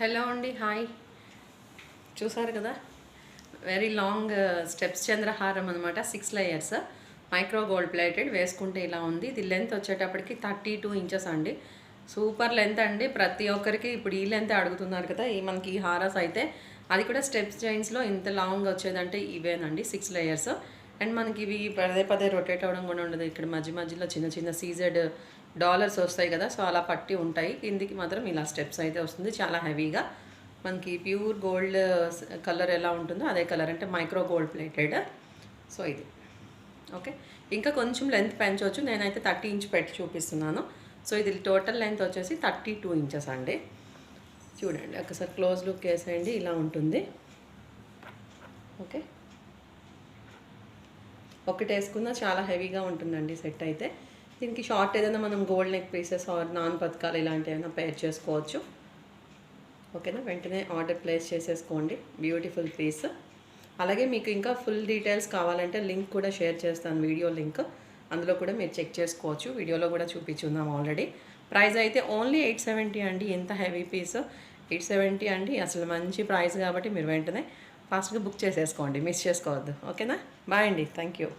Hello అండి, hi. చూసారు కదా, వెరీ లాంగ్ స్టెప్స్ చంద్రహారం అనమాట. 6 లేయర్స్ మైక్రో గోల్డ్ ప్లేటెడ్ వేసుకుంటే ఇలా ఉంది. ఇది లెంత్ వచ్చేటప్పటికి 32 ఇంచెస్ అండి. సూపర్ లెంత్ అండి. ప్రతి ఒక్కరికి ఇప్పుడు ఈ లెంత్ అడుగుతున్నారు కదా. ఈ మనకి ఈ హారాస్ అయితే అది కూడా స్టెప్స్ చైన్స్లో ఇంత లాంగ్ వచ్చేదంటే ఇవేనండి 6 లేయర్స్. అండ్ మనకి ఇవి పదే పదే రొటేట్ అవ్వడం కూడా ఉండదు. ఇక్కడ మధ్య మధ్యలో చిన్న చిన్న సీజెడ్ డాలర్స్ వస్తాయి కదా, సో అలా పట్టి ఉంటాయి. కిందికి మాత్రం ఇలా స్టెప్స్ అయితే వస్తుంది, చాలా హెవీగా. మనకి ప్యూర్ గోల్డ్ కలర్ ఎలా ఉంటుందో అదే కలర్, అంటే మైక్రో గోల్డ్ ప్లేటెడ్. సో ఇది ఓకే. ఇంకా కొంచెం లెంత్ పెంచవచ్చు. నేనైతే 30 ఇంచ్ పెట్టి చూపిస్తున్నాను. సో ఇది టోటల్ లెంత్ వచ్చేసి 32 ఇంచెస్ అండి. చూడండి, ఒకసారి క్లోజ్ లుక్ వేసేయండి, ఇలా ఉంటుంది. ఓకే, ఒకటి వేసుకున్నా చాలా హెవీగా ఉంటుందండి సెట్ అయితే. దీనికి షార్ట్ ఏదైనా మనం గోల్డ్ నెక్ పీసెస్ ఆర్ నాన్ పథకాలు ఇలాంటివి ఏమైనా పేర్ చేసుకోవచ్చు. ఓకేనా, వెంటనే ఆర్డర్ ప్లేస్ చేసేసుకోండి. Beautiful piece. అలాగే మీకు ఇంకా ఫుల్ డీటెయిల్స్ కావాలంటే లింక్ కూడా షేర్ చేస్తాను, వీడియో లింక్. అందులో కూడా మీరు చెక్ చేసుకోవచ్చు. వీడియోలో కూడా చూపించున్నాం ఆల్రెడీ. ప్రైస్ అయితే ఓన్లీ 870 అండి. ఎంత హెవీ పీస్ 870 అండి. అసలు మంచి ప్రైస్ కాబట్టి మీరు వెంటనే ఫాస్ట్గా బుక్ చేసేసుకోండి, మిస్ చేసుకోవద్దు. ఓకేనా, బాయ్ అండి, థ్యాంక్ యూ.